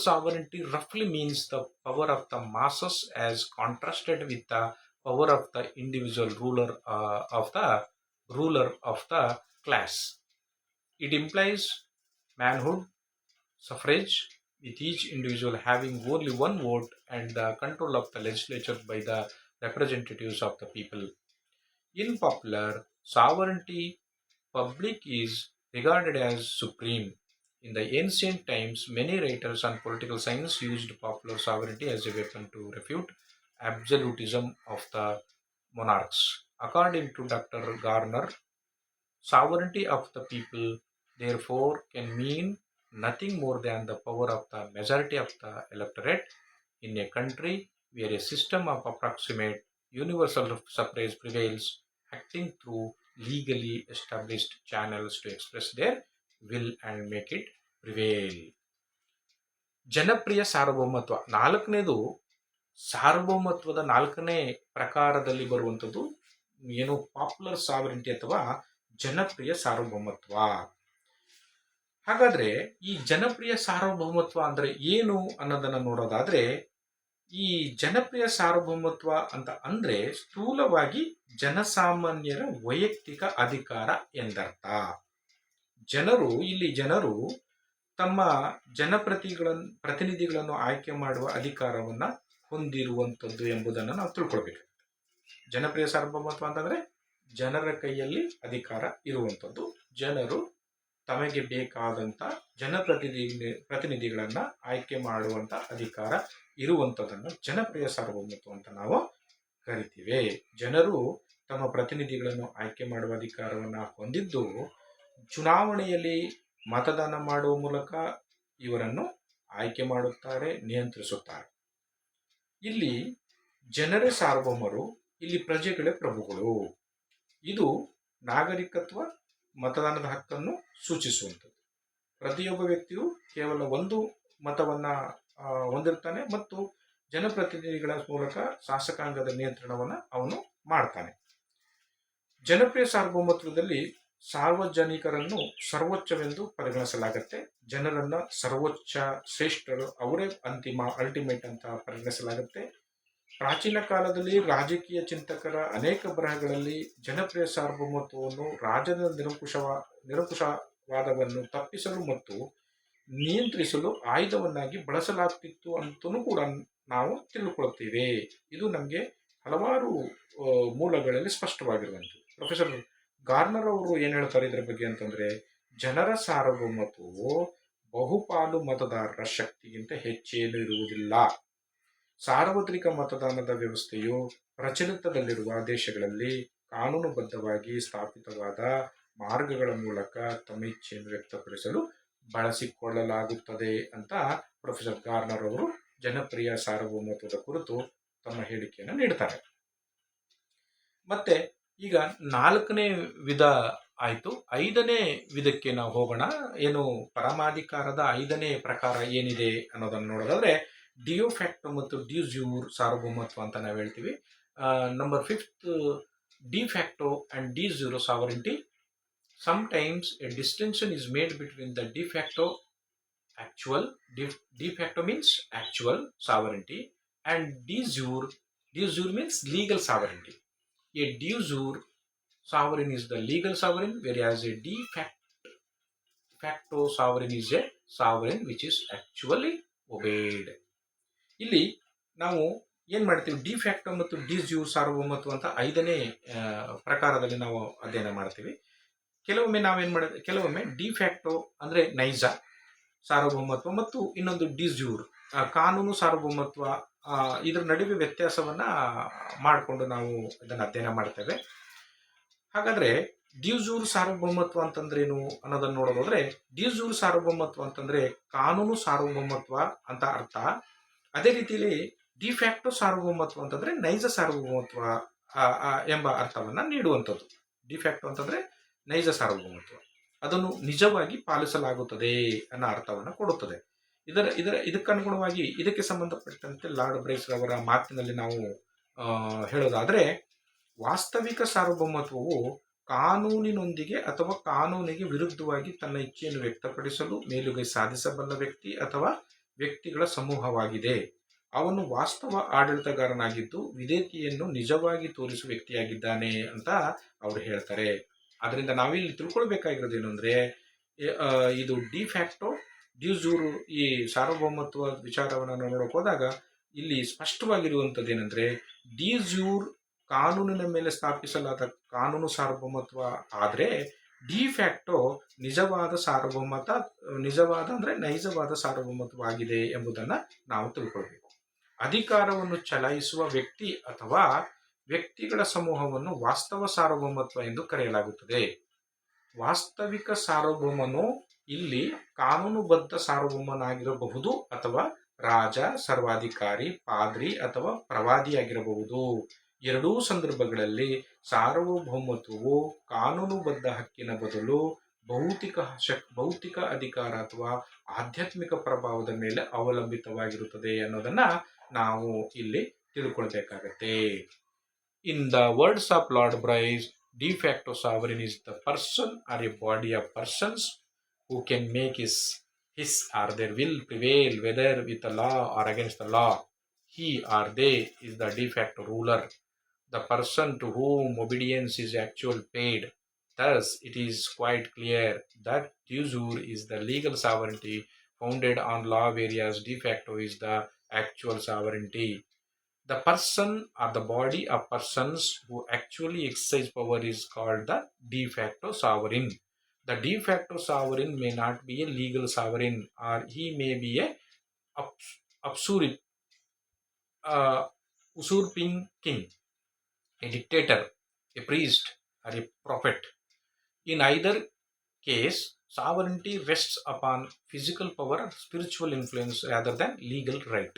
ಸಾವರಿಟಿ ರಫ್ಲಿ means the power of the masses as contrasted with the power of the individual ruler of the class. It implies manhood, suffrage, with each individual having only one vote and the control of the legislature by the representatives of the people. In popular sovereignty, public is regarded as supreme. In the ancient times, many writers on political science used popular sovereignty as a weapon to refute absolutism of the monarchs. According to Dr. Garner, sovereignty of the people therefore can mean nothing more than the power of the majority of the electorate in a country where a system of approximate universal suffrage prevails, acting through legally established channels to express their will and make it prevail. ಜನಪ್ರಿಯ ಸಾರ್ವಭೌಮತ್ವ ನಾಲ್ಕನೇದು. ಸಾರ್ವಭೌಮತ್ವದ ನಾಲ್ಕನೇ ಪ್ರಕಾರದಲ್ಲಿ ಬರುವಂಥದ್ದು ಏನು popular ಸಾವರಿಟಿ ಅಥವಾ ಜನಪ್ರಿಯ ಸಾರ್ವಭೌಮತ್ವ. ಹಾಗಾದ್ರೆ ಈ ಜನಪ್ರಿಯ ಸಾರ್ವಭೌಮತ್ವ ಅಂದ್ರೆ ಏನು ಅನ್ನೋದನ್ನ ನೋಡೋದಾದ್ರೆ, ಈ ಜನಪ್ರಿಯ ಸಾರ್ವಭೌಮತ್ವ ಅಂತ ಅಂದ್ರೆ ಸ್ಥೂಲವಾಗಿ ಜನಸಾಮಾನ್ಯರ ವೈಯಕ್ತಿಕ ಅಧಿಕಾರ ಎಂದರ್ಥ. ಜನರು ತಮ್ಮ ಪ್ರತಿನಿಧಿಗಳನ್ನು ಆಯ್ಕೆ ಮಾಡುವ ಅಧಿಕಾರವನ್ನ ಹೊಂದಿರುವಂಥದ್ದು ಎಂಬುದನ್ನು ನಾವು ತಿಳ್ಕೊಳ್ಬೇಕು. ಜನಪ್ರಿಯ ಸಾರ್ವಭೌಮತ್ವ ಅಂತಂದ್ರೆ ಜನರ ಕೈಯಲ್ಲಿ ಅಧಿಕಾರ ಇರುವಂಥದ್ದು. ಜನರು ತಮಗೆ ಬೇಕಾದಂತ ಪ್ರತಿನಿಧಿಗಳನ್ನ ಆಯ್ಕೆ ಮಾಡುವಂತ ಅಧಿಕಾರ ಇರುವಂಥದ್ದನ್ನು ಜನಪ್ರಿಯ ಸಾರ್ವಭೌಮತ್ವ ಅಂತ ನಾವು ಕರಿತೀವಿ. ಜನರು ತಮ್ಮ ಪ್ರತಿನಿಧಿಗಳನ್ನು ಆಯ್ಕೆ ಮಾಡುವ ಅಧಿಕಾರವನ್ನ ಹೊಂದಿದ್ದು ಚುನಾವಣೆಯಲ್ಲಿ ಮತದಾನ ಮಾಡುವ ಮೂಲಕ ಇವರನ್ನು ಆಯ್ಕೆ ಮಾಡುತ್ತಾರೆ, ನಿಯಂತ್ರಿಸುತ್ತಾರೆ. ಇಲ್ಲಿ ಜನರೇ ಸಾರ್ವಭೌಮರು, ಇಲ್ಲಿ ಪ್ರಜೆಗಳೇ ಪ್ರಭುಗಳು. ಇದು ನಾಗರಿಕತ್ವ ಮತದಾನದ ಹಕ್ಕನ್ನು ಸೂಚಿಸುವಂಥದ್ದು. ಪ್ರತಿಯೊಬ್ಬ ವ್ಯಕ್ತಿಯು ಕೇವಲ ಒಂದು ಮತವನ್ನ ಹೊಂದಿರ್ತಾನೆ ಮತ್ತು ಜನಪ್ರತಿನಿಧಿಗಳ ಮೂಲಕ ಶಾಸಕಾಂಗದ ನಿಯಂತ್ರಣವನ್ನು ಅವನು ಮಾಡ್ತಾನೆ. ಜನಪ್ರಿಯ ಸಾರ್ವಭೌಮತ್ವದಲ್ಲಿ ಸಾರ್ವಜನಿಕರನ್ನು ಸರ್ವೋಚ್ಚವೆಂದು ಪರಿಗಣಿಸಲಾಗುತ್ತೆ. ಜನರನ್ನ ಸರ್ವೋಚ್ಚ ಶ್ರೇಷ್ಠರು, ಅವರೇ ಅಲ್ಟಿಮೇಟ್ ಅಂತ ಪರಿಗಣಿಸಲಾಗುತ್ತೆ. ಪ್ರಾಚೀನ ಕಾಲದಲ್ಲಿ ರಾಜಕೀಯ ಚಿಂತಕರ ಅನೇಕ ಬರಹಗಳಲ್ಲಿ ಜನಪ್ರಿಯ ಸಾರ್ವಭೌಮತ್ವವನ್ನು ರಾಜ್ಯದ ನಿರಂಕುಶವಾದವನ್ನು ತಪ್ಪಿಸಲು ಮತ್ತು ನಿಯಂತ್ರಿಸಲು ಆಯುಧವನ್ನಾಗಿ ಬಳಸಲಾಗ್ತಿತ್ತು ಅಂತಲೂ ಕೂಡ ನಾವು ತಿಳ್ಕೊಳ್ತೀವಿ. ಇದು ನಮಗೆ ಹಲವಾರು ಮೂಲಗಳಲ್ಲಿ ಸ್ಪಷ್ಟವಾಗಿರುವಂಥದ್ದು. ಪ್ರೊಫೆಸರ್ ಗಾರ್ನರ್ ಅವರು ಏನ್ ಹೇಳ್ತಾರೆ ಇದರ ಬಗ್ಗೆ ಅಂತಂದ್ರೆ, ಜನರ ಸಾರ್ವಭೌಮತ್ವವು ಬಹುಪಾಲು ಮತದಾರರ ಶಕ್ತಿಗಿಂತ ಹೆಚ್ಚೇನು ಇರುವುದಿಲ್ಲ. ಸಾರ್ವತ್ರಿಕ ಮತದಾನದ ವ್ಯವಸ್ಥೆಯು ಪ್ರಚಲಿತದಲ್ಲಿರುವ ದೇಶಗಳಲ್ಲಿ ಕಾನೂನುಬದ್ಧವಾಗಿ ಸ್ಥಾಪಿತವಾದ ಮಾರ್ಗಗಳ ಮೂಲಕ ತಮ್ಮ ಇಚ್ಛೆಯನ್ನು ವ್ಯಕ್ತಪಡಿಸಲು ಬಳಸಿಕೊಳ್ಳಲಾಗುತ್ತದೆ ಅಂತ ಪ್ರೊಫೆಸರ್ ಗಾರ್ನರ್ ಅವರು ಜನಪ್ರಿಯ ಸಾರ್ವಭೌಮತ್ವದ ಕುರಿತು ತಮ್ಮ ಹೇಳಿಕೆಯನ್ನು ನೀಡ್ತಾರೆ. ಮತ್ತೆ ಈಗ ನಾಲ್ಕನೇ ವಿಧ ಆಯ್ತು. ಐದನೇ ವಿಧಕ್ಕೆ ನಾವು ಹೋಗೋಣ. ಏನು ಪರಮಾಧಿಕಾರದ ಐದನೇ ಪ್ರಕಾರ ಏನಿದೆ ಅನ್ನೋದನ್ನು ನೋಡೋದಾದ್ರೆ ಡಿಯೋ ಫ್ಯಾಕ್ಟೋ ಮತ್ತು ಡ್ಯೂಸ್ ಯೂರ್ ಸಾರ್ವಭೌಮತ್ವ ಅಂತ ನಾವು ಹೇಳ್ತೀವಿ. Number fifth, de facto and de jure sovereignty. Sometimes a distinction is made between the de facto actual, de facto means actual sovereignty, and de jure means legal sovereignty. A de jure sovereign is the legal sovereign, whereas a de facto sovereign is a sovereign which is actually obeyed. ಇಲ್ಲಿ ನಾವು ಏನ್ ಮಾಡ್ತೀವಿ, D facto ಮತ್ತು D jure ಸಾರ್ವಭೌಮತ್ವ ಅಂತ 5ನೇ ಪ್ರಕಾರದಲ್ಲಿ ನಾವು ಅಧ್ಯಯನ ಮಾಡ್ತೀವಿ. ಕೆಲವೊಮ್ಮೆ ಕೆಲವೊಮ್ಮೆ ಡಿ ಫ್ಯಾಕ್ಟೋ ಅಂದ್ರೆ ನೈಜ ಸಾರ್ವಭೌಮತ್ವ ಮತ್ತು ಇನ್ನೊಂದು ಡಿ ಜ್ಯೂರ್ ಕಾನೂನು ಸಾರ್ವಭೌಮತ್ವ, ಇದರ ನಡುವೆ ವ್ಯತ್ಯಾಸವನ್ನ ಮಾಡಿಕೊಂಡು ನಾವು ಇದನ್ನು ಅಧ್ಯಯನ ಮಾಡ್ತೇವೆ. ಹಾಗಾದ್ರೆ ಡ್ಯೂಜೂರ್ ಸಾರ್ವಭೌಮತ್ವ ಅಂತಂದ್ರೇನು ಅನ್ನೋದನ್ನ ನೋಡೋದಾದ್ರೆ, ಡ್ಯೂಜೂರ್ ಸಾರ್ವಭೌಮತ್ವ ಅಂತಂದ್ರೆ ಕಾನೂನು ಸಾರ್ವಭೌಮತ್ವ ಅಂತ ಅರ್ಥ. ಅದೇ ರೀತಿಯಲ್ಲಿ ಡಿಫ್ಯಾಕ್ಟೋ ಸಾರ್ವಭೌಮತ್ವ ಅಂತಂದ್ರೆ ನೈಜ ಸಾರ್ವಭೌಮತ್ವ ಎಂಬ ಅರ್ಥವನ್ನ ನೀಡುವಂಥದ್ದು. ಡಿಫ್ಯಾಕ್ಟೋ ಅಂತಂದ್ರೆ ನೈಜ ಸಾರ್ವಭೌಮತ್ವ, ಅದನ್ನು ನಿಜವಾಗಿ ಪಾಲಿಸಲಾಗುತ್ತದೆ ಅನ್ನೋ ಅರ್ಥವನ್ನು ಕೊಡುತ್ತದೆ. ಇದಕ್ಕನುಗುಣವಾಗಿ ಇದಕ್ಕೆ ಸಂಬಂಧಪಟ್ಟಂತೆ ಲಾರ್ಡ್ ಬ್ರೈಸ್ ಅವರ ಮಾತಿನಲ್ಲಿ ನಾವು ಹೇಳೋದಾದ್ರೆ, ವಾಸ್ತವಿಕ ಸಾರ್ವಭೌಮತ್ವವು ಕಾನೂನಿನೊಂದಿಗೆ ಅಥವಾ ಕಾನೂನಿಗೆ ವಿರುದ್ಧವಾಗಿ ತನ್ನ ಇಚ್ಛೆಯನ್ನು ವ್ಯಕ್ತಪಡಿಸಲು ಮೇಲುಗೈ ಸಾಧಿಸಬಲ್ಲ ವ್ಯಕ್ತಿ ಅಥವಾ ವ್ಯಕ್ತಿಗಳ ಸಮೂಹವಾಗಿದೆ. ಅವನು ವಾಸ್ತವ ಆಡಳಿತಗಾರನಾಗಿದ್ದು ವಿಧೇಯತೆಯನ್ನು ನಿಜವಾಗಿ ತೋರಿಸುವ ವ್ಯಕ್ತಿಯಾಗಿದ್ದಾನೆ ಅಂತ ಅವರು ಹೇಳ್ತಾರೆ. ಅದರಿಂದ ನಾವಿಲ್ಲಿ ತಿಳ್ಕೊಳ್ಬೇಕಾಗಿರೋದು ಏನು ಅಂದ್ರೆ, ಇದು ಡಿ ಫ್ಯಾಕ್ಟೋ ಡ್ಯೂಜೂರು ಈ ಸಾರ್ವಭೌಮತ್ವ ವಿಚಾರವನ್ನು ನೋಡೋಕೆ ಹೋದಾಗ ಇಲ್ಲಿ ಸ್ಪಷ್ಟವಾಗಿರುವಂಥದ್ದು ಏನಂದ್ರೆ, ಡ್ಯೂಜೂರ್ ಕಾನೂನಿನ ಮೇಲೆ ಸ್ಥಾಪಿಸಲಾದ ಕಾನೂನು ಸಾರ್ವಭೌಮತ್ವ ಆದ್ರೆ ಡಿ ಫ್ಯಾಕ್ಟೋ ನಿಜವಾದ ನೈಜವಾದ ಸಾರ್ವಭೌಮತ್ವವಾಗಿದೆ ಎಂಬುದನ್ನ ನಾವು ತಿಳ್ಕೊಳ್ಬೇಕು. ಅಧಿಕಾರವನ್ನು ಚಲಾಯಿಸುವ ವ್ಯಕ್ತಿ ಅಥವಾ ವ್ಯಕ್ತಿಗಳ ಸಮೂಹವನ್ನು ವಾಸ್ತವ ಸಾರ್ವಭೌಮತ್ವ ಎಂದು ಕರೆಯಲಾಗುತ್ತದೆ. ವಾಸ್ತವಿಕ ಸಾರ್ವಭೌಮನು ಇಲ್ಲಿ ಕಾನೂನುಬದ್ಧ ಸಾರ್ವಭೌಮನಾಗಿರಬಹುದು ಅಥವಾ ರಾಜ, ಸರ್ವಾಧಿಕಾರಿ, ಪಾದ್ರಿ ಅಥವಾ ಪ್ರವಾದಿಯಾಗಿರಬಹುದು. ಎರಡೂ ಸಂದರ್ಭಗಳಲ್ಲಿ ಸಾರ್ವಭೌಮತ್ವವು ಕಾನೂನುಬದ್ಧ ಹಕ್ಕಿನ ಬದಲು ಭೌತಿಕ ಅಧಿಕಾರ ಅಥವಾ ಆಧ್ಯಾತ್ಮಿಕ ಪ್ರಭಾವದ ಮೇಲೆ ಅವಲಂಬಿತವಾಗಿರುತ್ತದೆ ಅನ್ನೋದನ್ನ ನಾವು ಇಲ್ಲಿ ತಿಳ್ಕೊಳ್ಬೇಕಾಗತ್ತೆ. In the words of Lord Bryce, de facto sovereign is the person or a body of persons who can make his or their will prevail whether with the law or against the law. He or they is the de facto ruler, the person to whom obedience is actually paid. Thus, it is quite clear that de jure is the legal sovereignty founded on law, whereas de facto is the actual sovereignty. The person or the body of persons who actually exercise power is called the de facto sovereign. The de facto sovereign may not be a legal sovereign, or he may be a usurping king, a dictator, a priest, or a prophet. In either case, sovereignty rests upon physical power or spiritual influence rather than legal right.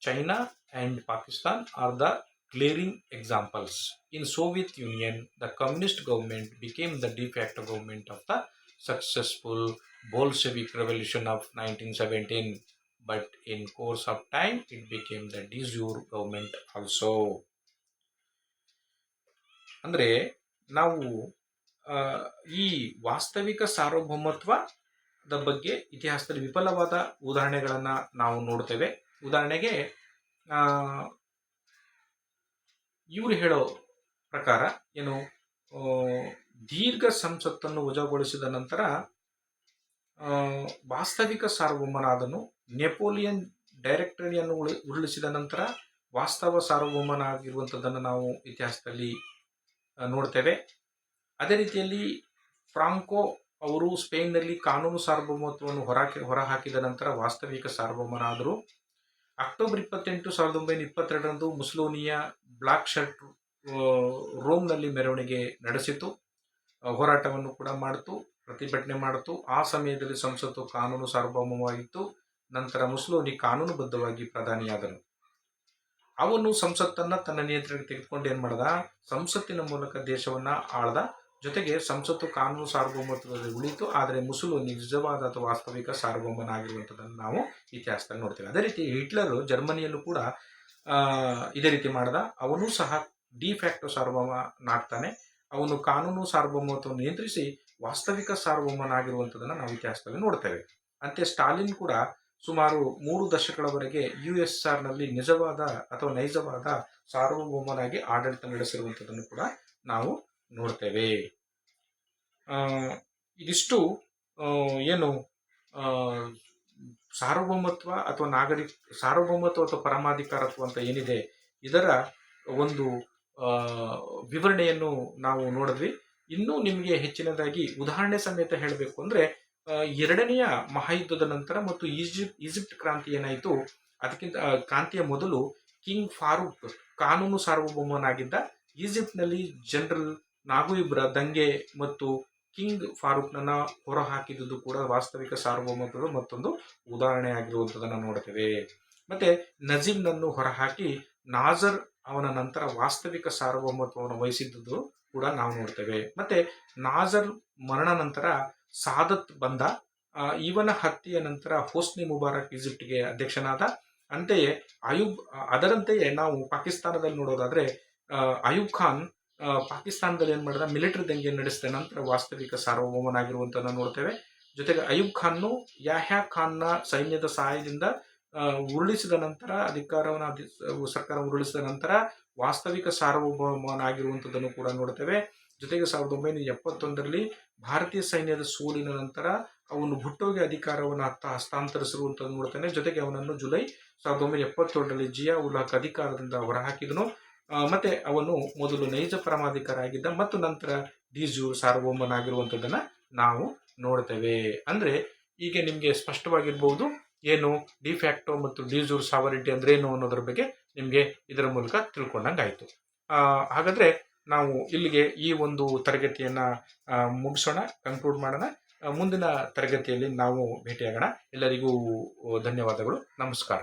China and Pakistan are the glaring examples. In Soviet Union, the communist government became the de facto government of the successful Bolshevik Revolution of 1917. But in course of time, it became the de jure government also. ಅಂದ್ರೆ ನಾವು ಈ ವಾಸ್ತವಿಕ ಸಾರ್ವಭೌಮತ್ವದ ಬಗ್ಗೆ ಇತಿಹಾಸದಲ್ಲಿ ವಿಫಲವಾದ ಉದಾಹರಣೆಗಳನ್ನ ನಾವು ನೋಡ್ತೇವೆ. ಉದಾಹರಣೆಗೆ ಇವರು ಹೇಳೋ ಪ್ರಕಾರ ಏನು, ದೀರ್ಘ ಸಂಸತ್ತನ್ನು ವಜಾಗೊಳಿಸಿದ ನಂತರ ವಾಸ್ತವಿಕ ಸಾರ್ವಭೌಮನಾದನು. ನೆಪೋಲಿಯನ್ ಡೈರೆಕ್ಟರಿಯನ್ನು ಉರುಳಿಸಿದ ನಂತರ ವಾಸ್ತವ ಸಾರ್ವಭೌಮನಾಗಿರುವಂಥದ್ದನ್ನು ನಾವು ಇತಿಹಾಸದಲ್ಲಿ ನೋಡ್ತೇವೆ. ಅದೇ ರೀತಿಯಲ್ಲಿ ಫ್ರಾಂಕೋ ಅವರು ಸ್ಪೇನ್ನಲ್ಲಿ ಕಾನೂನು ಸಾರ್ವಭೌಮತ್ವವನ್ನು ಹೊರಹಾಕಿದ ನಂತರ ವಾಸ್ತವಿಕ ಸಾರ್ವಭೌಮನಾದರು. ಅಕ್ಟೋಬರ್ 28, 1922ರಂದು ಮುಸೋಲಿನಿಯ ಬ್ಲಾಕ್ ಶರ್ಟ್ ರೋಮ್ನಲ್ಲಿ ಮೆರವಣಿಗೆ ನಡೆಸಿತು, ಹೋರಾಟವನ್ನು ಕೂಡ ಮಾಡಿತು, ಪ್ರತಿಭಟನೆ ಮಾಡಿತು. ಆ ಸಮಯದಲ್ಲಿ ಸಂಸತ್ತು ಕಾನೂನು ಸಾರ್ವಭೌಮವಾಗಿತ್ತು. ನಂತರ ಮುಸೋಲಿನಿ ಕಾನೂನುಬದ್ಧವಾಗಿ ಪ್ರಧಾನಿಯಾದನು. ಅವನು ಸಂಸತ್ತನ್ನ ತನ್ನ ನಿಯಂತ್ರಣಕ್ಕೆ ತೆಗೆದುಕೊಂಡು ಏನ್ ಮಾಡ್ದ, ಸಂಸತ್ತಿನ ಮೂಲಕ ದೇಶವನ್ನ ಆಳ್ದ. ಜೊತೆಗೆ ಸಂಸತ್ತು ಕಾನೂನು ಸಾರ್ವಭೌಮತ್ವದಲ್ಲಿ ಉಳಿತು. ಆದರೆ ಮುಸೋಲಿನಿ ನಿಜವಾದ ಅಥವಾ ವಾಸ್ತವಿಕ ಸಾರ್ವಭೌಮನಾಗಿರುವಂಥದ್ದನ್ನು ನಾವು ಇತಿಹಾಸದಲ್ಲಿ ನೋಡ್ತೇವೆ. ಅದೇ ರೀತಿ ಹಿಟ್ಲರ್ ಜರ್ಮನಿಯಲ್ಲೂ ಕೂಡ ಇದೇ ರೀತಿ ಮಾಡ್ದ, ಅವನು ಸಹ ಡಿಫ್ಯಾಕ್ಟೋ ಸಾರ್ವಭೌಮನಾಗ್ತಾನೆ. ಅವನು ಕಾನೂನು ಸಾರ್ವಭೌಮತ್ವವನ್ನು ನಿಯಂತ್ರಿಸಿ ವಾಸ್ತವಿಕ ಸಾರ್ವಭೌಮನಾಗಿರುವಂಥದ್ದನ್ನು ನಾವು ಇತಿಹಾಸದಲ್ಲಿ ನೋಡ್ತೇವೆ. ಅಂತೆ ಸ್ಟಾಲಿನ್ ಕೂಡ ಸುಮಾರು 3 ದಶಕಗಳವರೆಗೆ USSR ನಲ್ಲಿ ನಿಜವಾದ ಅಥವಾ ನೈಜವಾದ ಸಾರ್ವಭೌಮನಾಗಿ ಆಡಳಿತ ನಡೆಸಿರುವಂಥದ್ದನ್ನು ಕೂಡ ನಾವು ನೋಡ್ತೇವೆ. ಇದಿಷ್ಟು ಏನು ಸಾರ್ವಭೌಮತ್ವ ಅಥವಾ ಸಾರ್ವಭೌಮತ್ವ ಅಥವಾ ಪರಮಾಧಿಕಾರತ್ವ ಅಂತ ಏನಿದೆ, ಇದರ ಒಂದು ವಿವರಣೆಯನ್ನು ನಾವು ನೋಡಿದ್ವಿ. ಇನ್ನೂ ನಿಮಗೆ ಹೆಚ್ಚಿನದಾಗಿ ಉದಾಹರಣೆ ಸಮೇತ ಹೇಳಬೇಕು ಅಂದರೆ, ಎರಡನೆಯ ಮಹಾಯುದ್ಧದ ನಂತರ ಮತ್ತು ಈಜಿಪ್ಟ್ ಕ್ರಾಂತಿ ಏನಾಯಿತು, ಅದಕ್ಕಿಂತ ಕ್ರಾಂತಿಯ ಮೊದಲು ಕಿಂಗ್ ಫಾರೂಕ್ ಕಾನೂನು ಸಾರ್ವಭೌಮನಾಗಿದ್ದ. ಈಜಿಪ್ಟ್ನಲ್ಲಿ ಜನರಲ್ ನಾಗುಯಿಬ್ರ ದಂಗೆ ಮತ್ತು ಕಿಂಗ್ ಫಾರೂಕ್ನನ್ನ ಹೊರಹಾಕಿದ್ದು ಕೂಡ ವಾಸ್ತವಿಕ ಸಾರ್ವಭೌಮತ್ವದ ಮತ್ತೊಂದು ಉದಾಹರಣೆ ಆಗಿರುವಂಥದ್ದನ್ನು ನೋಡ್ತೇವೆ. ಮತ್ತೆ ನಜೀಬ್ನನ್ನು ಹೊರಹಾಕಿ ನಾಜರ್ ಅವನ ನಂತರ ವಾಸ್ತವಿಕ ಸಾರ್ವಭೌಮತ್ವವನ್ನು ವಹಿಸಿದ್ದು ಕೂಡ ನಾವು ನೋಡ್ತೇವೆ. ಮತ್ತೆ ನಾಜರ್ ಮರಣ ನಂತರ ಸಾದತ್ ಬಂದ. ಇವನ ಹತ್ಯೆಯ ನಂತರ ಹೋಸ್ನಿ ಮುಬಾರಕ್ ಈಜಿಪ್ಟ್ಗೆ ಅಧ್ಯಕ್ಷನಾದ. ಅಂತೆಯೇ ಅದರಂತೆಯೇ ನಾವು ಪಾಕಿಸ್ತಾನದಲ್ಲಿ ನೋಡೋದಾದ್ರೆ ಅಯೂಬ್ ಖಾನ್ ಪಾಕಿಸ್ತಾನದಲ್ಲಿ ಏನ್ ಮಾಡಿದ, ಮಿಲಿಟರಿ ದಂಗೆ ನಡೆಸಿದ ನಂತರ ವಾಸ್ತವಿಕ ಸಾರ್ವಭೌಮನಾಗಿರುವಂತನ್ನ ನೋಡ್ತೇವೆ. ಜೊತೆಗೆ ಅಯೂಬ್ ಖಾನ್ನು ಯಾಹ್ಯಾ ಖಾನ್ನ ಸೈನ್ಯದ ಸಹಾಯದಿಂದ ಉರುಳಿಸಿದ ನಂತರ ಸರ್ಕಾರ ಉರುಳಿಸಿದ ನಂತರ ವಾಸ್ತವಿಕ ಸಾರ್ವಭೌಮನಾಗಿರುವಂಥದ್ದನ್ನು ಕೂಡ ನೋಡ್ತೇವೆ. ಜೊತೆಗೆ 1971ರಲ್ಲಿ ಭಾರತೀಯ ಸೈನ್ಯದ ಸೋಲಿನ ನಂತರ ಅವನು ಭುಟ್ಟೋಗೆ ಅಧಿಕಾರವನ್ನು ಹಸ್ತಾಂತರಿಸಿರುವಂಥದ್ದು ನೋಡ್ತೇನೆ. ಜೊತೆಗೆ ಅವನನ್ನು ಜುಲೈ 1977ರಲ್ಲಿ ಜಿಯಾ ಉಲ್ ಹಕ್ ಅಧಿಕಾರದಿಂದ ಹೊರಹಾಕಿದನು. ಮತ್ತೆ ಅವನು ಮೊದಲು ನೈಜ ಪರಮಾಧಿಕಾರ ಆಗಿದ್ದ ಮತ್ತು ನಂತರ ಡಿಜೂರ್ ಸಾರ್ವಭೌಮನಾಗಿರುವಂಥದ್ದನ್ನ ನಾವು ನೋಡ್ತೇವೆ. ಅಂದ್ರೆ ಈಗ ನಿಮಗೆ ಸ್ಪಷ್ಟವಾಗಿರ್ಬಹುದು ಏನು ಡಿಫ್ಯಾಕ್ಟೋ ಮತ್ತು ಡಿಜೂರ್ ಸಾವರಿಟಿ ಅಂದ್ರೆ ಏನು ಅನ್ನೋದ್ರ ಬಗ್ಗೆ ನಿಮಗೆ ಇದರ ಮೂಲಕ ತಿಳ್ಕೊಂಡಂಗಾಯ್ತು. ಹಾಗಾದ್ರೆ ನಾವು ಇಲ್ಲಿಗೆ ಈ ಒಂದು ತರಗತಿಯನ್ನ ಮುಗಿಸೋಣ, ಕನ್ಕ್ಲೂಡ್ ಮಾಡೋಣ. ಮುಂದಿನ ತರಗತಿಯಲ್ಲಿ ನಾವು ಭೇಟಿಯಾಗೋಣ. ಎಲ್ಲರಿಗೂ ಧನ್ಯವಾದಗಳು, ನಮಸ್ಕಾರ.